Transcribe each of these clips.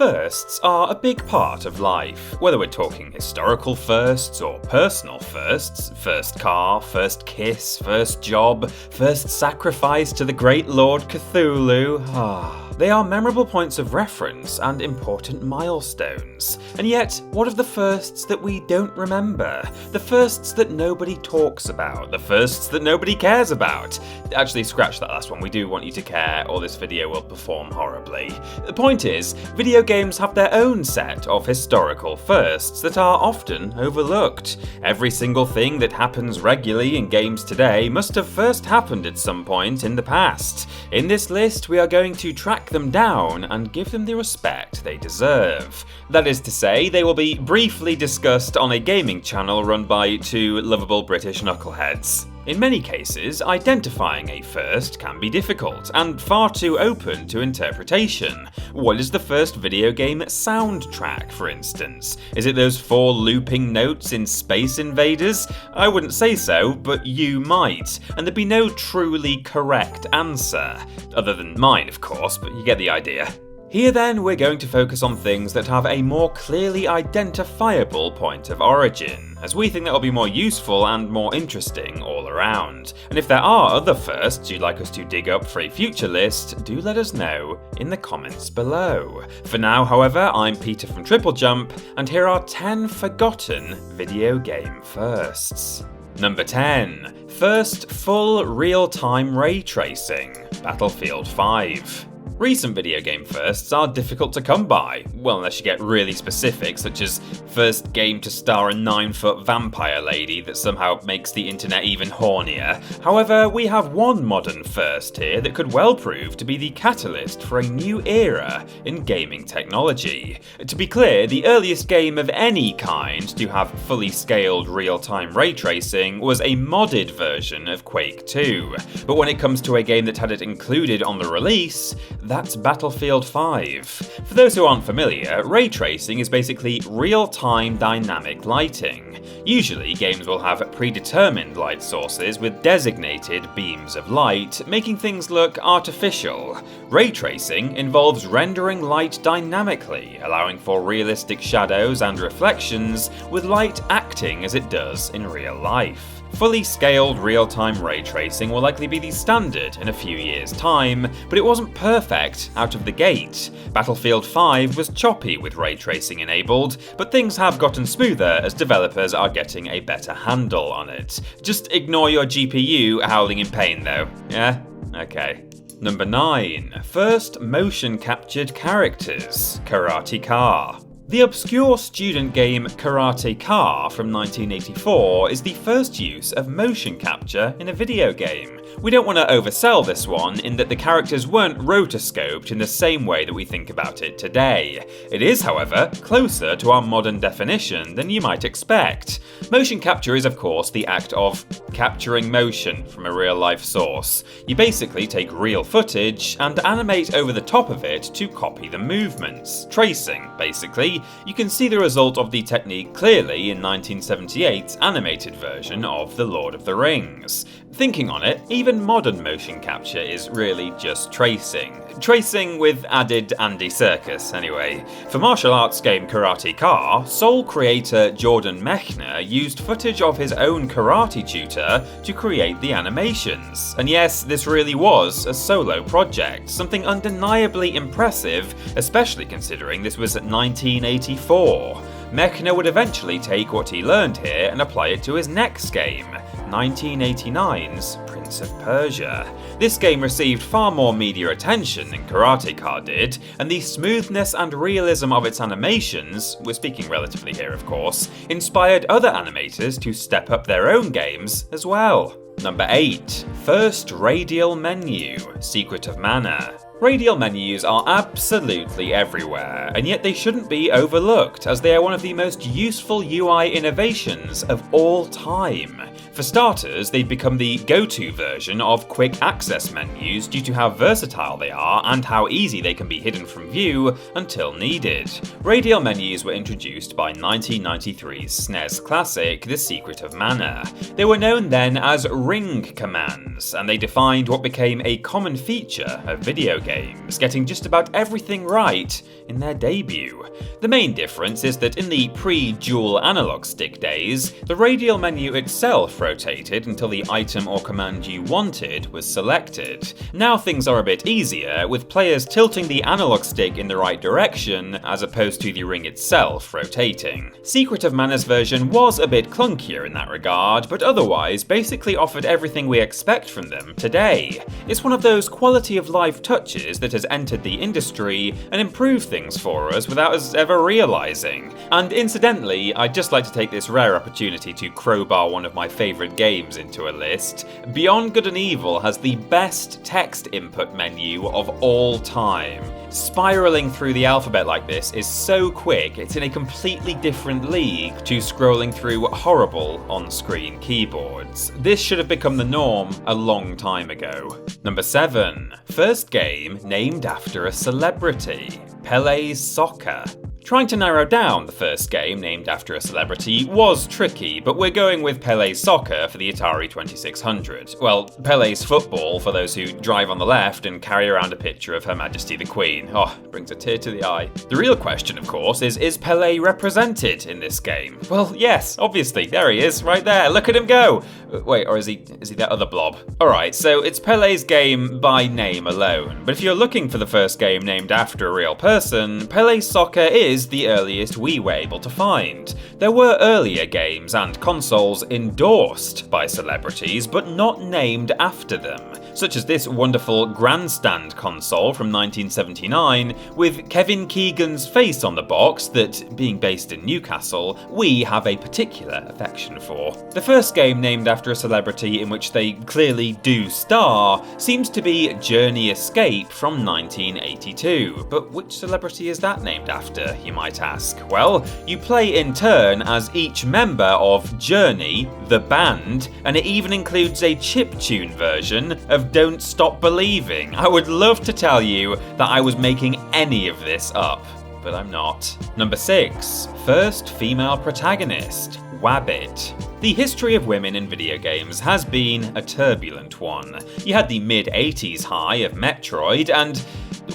Firsts are a big part of life, whether we're talking historical firsts or personal firsts. First car, first kiss, first job, first sacrifice to the great Lord Cthulhu. They are memorable points of reference and important milestones. And yet, what of the firsts that we don't remember? The firsts that nobody talks about, the firsts that nobody cares about. Actually, scratch that last one, we do want you to care or this video will perform horribly. The point is, video games have their own set of historical firsts that are often overlooked. Every single thing that happens regularly in games today must have first happened at some point in the past. In this list, we are going to track them down and give them the respect they deserve. That is to say, they will be briefly discussed on a gaming channel run by two lovable British knuckleheads. In many cases, identifying a first can be difficult and far too open to interpretation. What is the first video game soundtrack, for instance? Is it those 4 looping notes in Space Invaders? I wouldn't say so, but you might, and there'd be no truly correct answer. Other than mine, of course, but you get the idea. Here then, we're going to focus on things that have a more clearly identifiable point of origin, as we think that will be more useful and more interesting all around. And if there are other firsts you'd like us to dig up for a future list, do let us know in the comments below. For now, however, I'm Peter from TripleJump, and here are 10 forgotten video game firsts. Number 10. First full real-time ray tracing, Battlefield 5. Recent video game firsts are difficult to come by, well unless you get really specific, such as first game to star a 9-foot vampire lady that somehow makes the internet even hornier. However, we have one modern first here that could well prove to be the catalyst for a new era in gaming technology. To be clear, the earliest game of any kind to have fully scaled real-time ray tracing was a modded version of Quake 2. But when it comes to a game that had it included on the release, that's Battlefield 5. For those who aren't familiar, ray tracing is basically real-time dynamic lighting. Usually, games will have predetermined light sources with designated beams of light, making things look artificial. Ray tracing involves rendering light dynamically, allowing for realistic shadows and reflections, with light acting as it does in real life. Fully scaled real-time ray tracing will likely be the standard in a few years' time, but it wasn't perfect out of the gate. Battlefield 5 was choppy with ray tracing enabled, but things have gotten smoother as developers are getting a better handle on it. Just ignore your GPU howling in pain though, yeah? Okay. Number 9. First motion captured characters, KARATEKA. The obscure student game KARATEKA from 1984 is the first use of motion capture in a video game. We don't want to oversell this one in that the characters weren't rotoscoped in the same way that we think about it today. It is, however, closer to our modern definition than you might expect. Motion capture is, of course, the act of capturing motion from a real-life source. You basically take real footage and animate over the top of it to copy the movements. Tracing, basically. You can see the result of the technique clearly in 1978's animated version of The Lord of the Rings. Thinking on it, even modern motion capture is really just tracing. Tracing with added Andy Serkis, anyway. For martial arts game KARATEKA, sole creator Jordan Mechner used footage of his own karate tutor to create the animations. And yes, this really was a solo project, something undeniably impressive, especially considering this was 1984. Mechner would eventually take what he learned here and apply it to his next game, 1989's Prince of Persia. This game received far more media attention than KARATEKA did, and the smoothness and realism of its animations, we're speaking relatively here of course, inspired other animators to step up their own games as well. Number 8. First radial menu, Secret of Mana. Radial menus are absolutely everywhere, and yet they shouldn't be overlooked as they are one of the most useful UI innovations of all time. For starters, they've become the go-to version of quick access menus due to how versatile they are and how easy they can be hidden from view until needed. Radial menus were introduced by 1993's SNES classic The Secret of Mana. They were known then as ring commands, and they defined what became a common feature of video games, getting just about everything right in their debut. The main difference is that in the pre-dual analog stick days, the radial menu itself rotated until the item or command you wanted was selected. Now things are a bit easier, with players tilting the analog stick in the right direction as opposed to the ring itself rotating. Secret of Mana's version was a bit clunkier in that regard, but otherwise basically offered everything we expect from them today. It's one of those quality of life touches that has entered the industry and improved things for us without us ever realising. And incidentally, I'd just like to take this rare opportunity to crowbar one of my favourite games into a list. Beyond Good and Evil has the best text input menu of all time. Spiralling through the alphabet like this is so quick, it's in a completely different league to scrolling through horrible on-screen keyboards. This should have become the norm a long time ago. Number 7. First game named after a celebrity. PELÉ'S Soccer. Trying to narrow down the first game named after a celebrity was tricky, but we're going with PELÉ'S Soccer for the Atari 2600. Well, PELÉ'S Football for those who drive on the left and carry around a picture of Her Majesty the Queen. Oh, brings a tear to the eye. The real question, of course, is Pelé represented in this game? Well, yes, obviously. There he is, right there. Look at him go. Wait, or is he that other blob? Alright, so it's Pelé's game by name alone, but if you're looking for the first game named after a real person, PELÉ'S Soccer is the earliest we were able to find. There were earlier games and consoles endorsed by celebrities, but not named after them, such as this wonderful Grandstand console from 1979 with Kevin Keegan's face on the box that, being based in Newcastle, we have a particular affection for. The first game named after a celebrity in which they clearly do star seems to be Journey Escape from 1982, but which celebrity is that named after, you might ask? Well, you play in turn as each member of Journey, the band, and it even includes a chiptune version of Don't Stop Believing. I would love to tell you that I was making any of this up, but I'm not. Number 6. First female protagonist. WABBIT. The history of women in video games has been a turbulent one. You had the mid-80s high of Metroid and,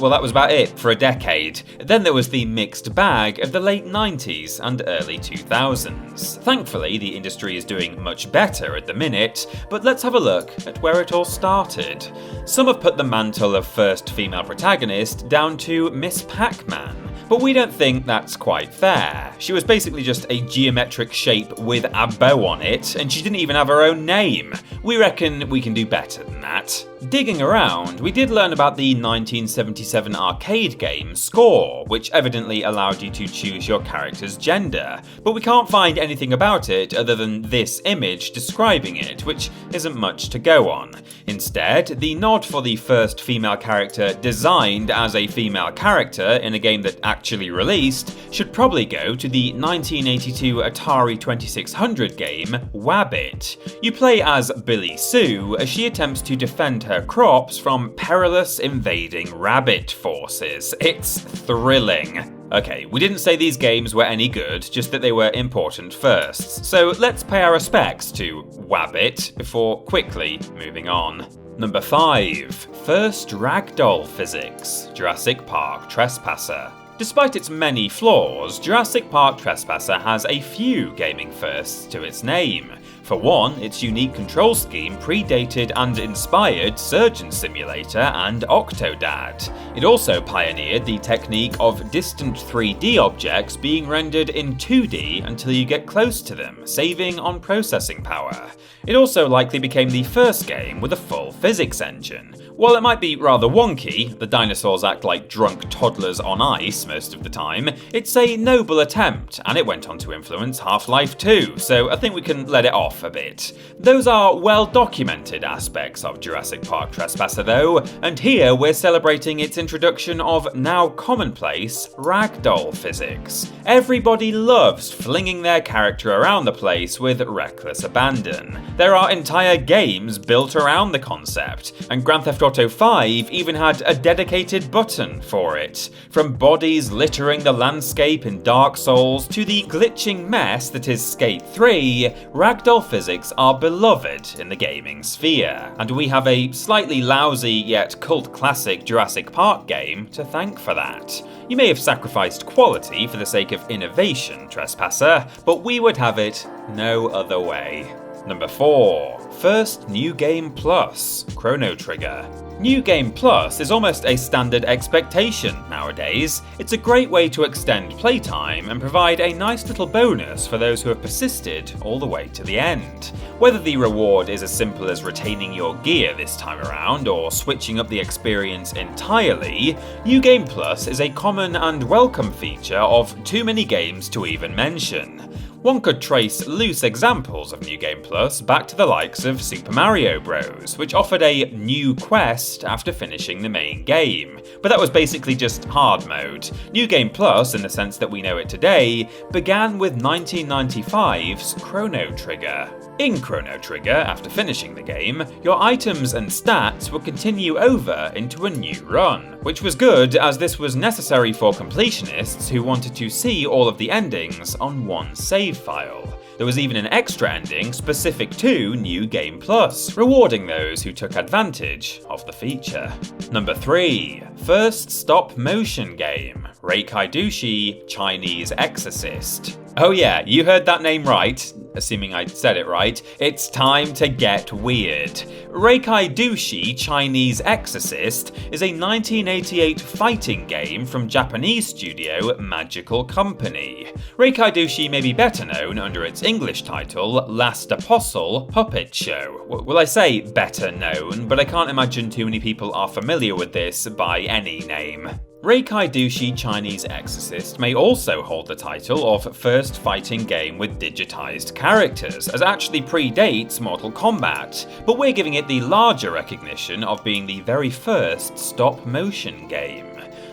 well, that was about it for a decade. Then there was the mixed bag of the late 90s and early 2000s. Thankfully, the industry is doing much better at the minute, but let's have a look at where it all started. Some have put the mantle of first female protagonist down to Miss Pac-Man, but we don't think that's quite fair. She was basically just a geometric shape with a bow on it, and she didn't even have her own name. We reckon we can do better than that. Digging around, we did learn about the 1977 arcade game Score, which evidently allowed you to choose your character's gender, but we can't find anything about it other than this image describing it, which isn't much to go on. Instead, the nod for the first female character designed as a female character in a game that actually released should probably go to the 1982 Atari 2600 game WABBIT. You play as Billy Sue as she attempts to defend her crops from perilous invading rabbit forces. It's thrilling. Okay, we didn't say these games were any good, just that they were important firsts. So let's pay our respects to WABBIT before quickly moving on. Number 5. First ragdoll physics. Jurassic Park Trespasser. Despite its many flaws, Jurassic Park Trespasser has a few gaming firsts to its name. For one, its unique control scheme predated and inspired Surgeon Simulator and Octodad. It also pioneered the technique of distant 3D objects being rendered in 2D until you get close to them, saving on processing power. It also likely became the first game with a full physics engine. While it might be rather wonky, the dinosaurs act like drunk toddlers on ice most of the time, it's a noble attempt, and it went on to influence Half-Life 2, so I think we can let it off a bit. Those are well-documented aspects of Jurassic Park Trespasser though, and here we're celebrating its introduction of now commonplace ragdoll physics. Everybody loves flinging their character around the place with reckless abandon. There are entire games built around the concept, and Grand Theft Auto 5 even had a dedicated button for it. From bodies littering the landscape in Dark Souls to the glitching mess that is Skate 3, ragdoll physics are beloved in the gaming sphere, and we have a slightly lousy yet cult classic Jurassic Park game to thank for that. You may have sacrificed quality for the sake of innovation, Trespasser, but we would have it no other way. Number 4. First New Game Plus, Chrono Trigger. New Game Plus is almost a standard expectation nowadays. It's a great way to extend playtime and provide a nice little bonus for those who have persisted all the way to the end. Whether the reward is as simple as retaining your gear this time around or switching up the experience entirely, New Game Plus is a common and welcome feature of too many games to even mention. One could trace loose examples of New Game Plus back to the likes of Super Mario Bros., which offered a new quest after finishing the main game, but that was basically just hard mode. New Game Plus, in the sense that we know it today, began with 1995's Chrono Trigger. In Chrono Trigger, after finishing the game, your items and stats would continue over into a new run, which was good as this was necessary for completionists who wanted to see all of the endings on one save file. There was even an extra ending specific to New Game Plus, rewarding those who took advantage of the feature. Number 3. First stop-motion game, Reikaidushi Chinese Exorcist. Oh yeah, you heard that name right, assuming I said it right. It's time to get weird. Reikaidushi Chinese Exorcist is a 1988 fighting game from Japanese studio Magical Company. Reikaidushi may be better known under its English title, Last Apostle Puppet Show. Well, I say better known, but I can't imagine too many people are familiar with this by any name. Reikaidushi Chinese Exorcist may also hold the title of first fighting game with digitized characters, as it actually predates Mortal Kombat, but we're giving it the larger recognition of being the very first stop-motion game.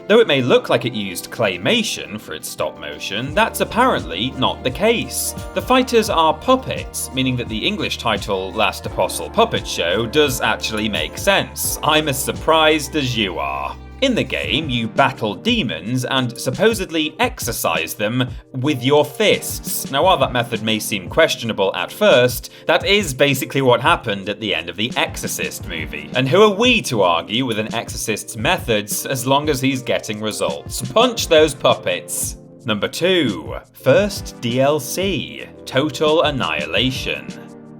Though it may look like it used claymation for its stop motion, that's apparently not the case. The fighters are puppets, meaning that the English title Last Apostle Puppet Show does actually make sense. I'm as surprised as you are. In the game, you battle demons and supposedly exorcise them with your fists. Now, while that method may seem questionable at first, that is basically what happened at the end of the Exorcist movie. And who are we to argue with an exorcist's methods as long as he's getting results? Punch those puppets! Number 2. First DLC, Total Annihilation.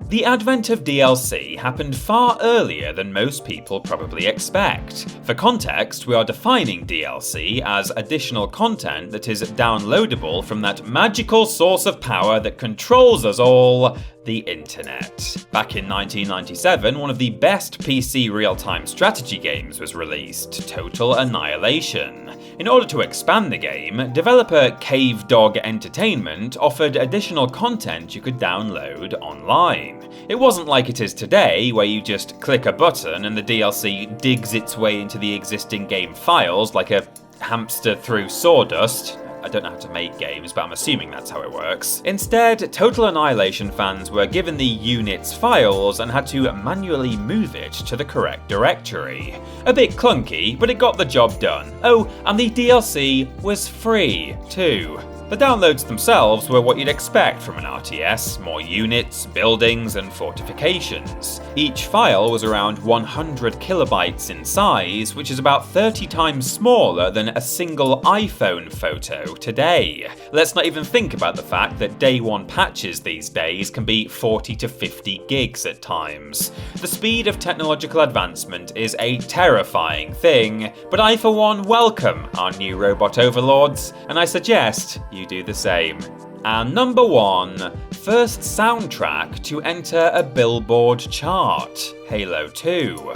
The advent of DLC happened far earlier than most people probably expect. For context, we are defining DLC as additional content that is downloadable from that magical source of power that controls us all, the internet. Back in 1997, one of the best PC real-time strategy games was released, Total Annihilation. In order to expand the game, developer Cave Dog Entertainment offered additional content you could download online. It wasn't like it is today, where you just click a button and the DLC digs its way into the existing game files like a hamster through sawdust. I don't know how to make games, but I'm assuming that's how it works. Instead, Total Annihilation fans were given the unit's files and had to manually move it to the correct directory. A bit clunky, but it got the job done. Oh, and the DLC was free, too. The downloads themselves were what you'd expect from an RTS, more units, buildings, and fortifications. Each file was around 100 kilobytes in size, which is about 30 times smaller than a single iPhone photo today. Let's not even think about the fact that day one patches these days can be 40 to 50 gigs at times. The speed of technological advancement is a terrifying thing, but I for one welcome our new robot overlords, and I suggest you do the same. And number 1, first soundtrack to enter a Billboard chart, Halo 2.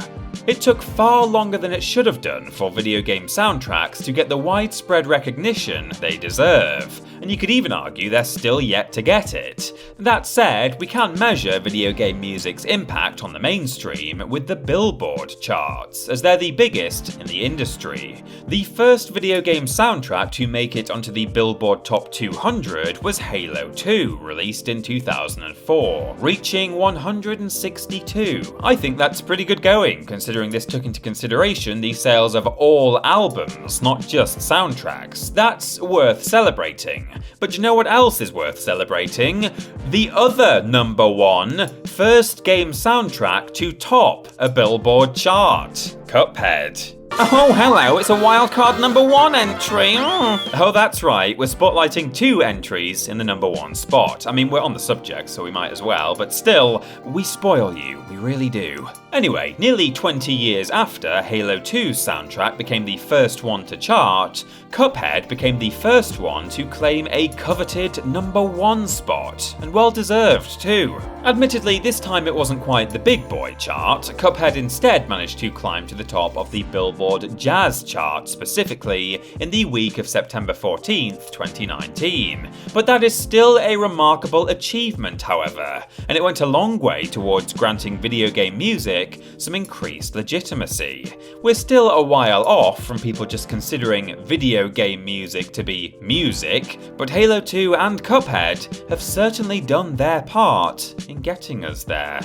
It took far longer than it should have done for video game soundtracks to get the widespread recognition they deserve, and you could even argue they're still yet to get it. That said, we can measure video game music's impact on the mainstream with the Billboard charts, as they're the biggest in the industry. The first video game soundtrack to make it onto the Billboard Top 200 was Halo 2, released in 2004, reaching 162. I think that's pretty good going, considering this took into consideration the sales of all albums, not just soundtracks. That's worth celebrating. But you know what else is worth celebrating? The other number one first game soundtrack to top a Billboard chart, Cuphead. Oh, hello, it's a wildcard number one entry. Oh, that's right, we're spotlighting two entries in the number one spot. I mean, we're on the subject, so we might as well, but still, we spoil you, we really do. Anyway, nearly 20 years after Halo 2's soundtrack became the first one to chart, Cuphead became the first one to claim a coveted number one spot, and well deserved too. Admittedly, this time it wasn't quite the big boy chart. Cuphead instead managed to climb to the top of the Billboard Jazz chart, specifically in the week of September 14th, 2019. But that is still a remarkable achievement, however, and it went a long way towards granting video game music some increased legitimacy. We're still a while off from people just considering video game music to be music, but Halo 2 and Cuphead have certainly done their part in getting us there.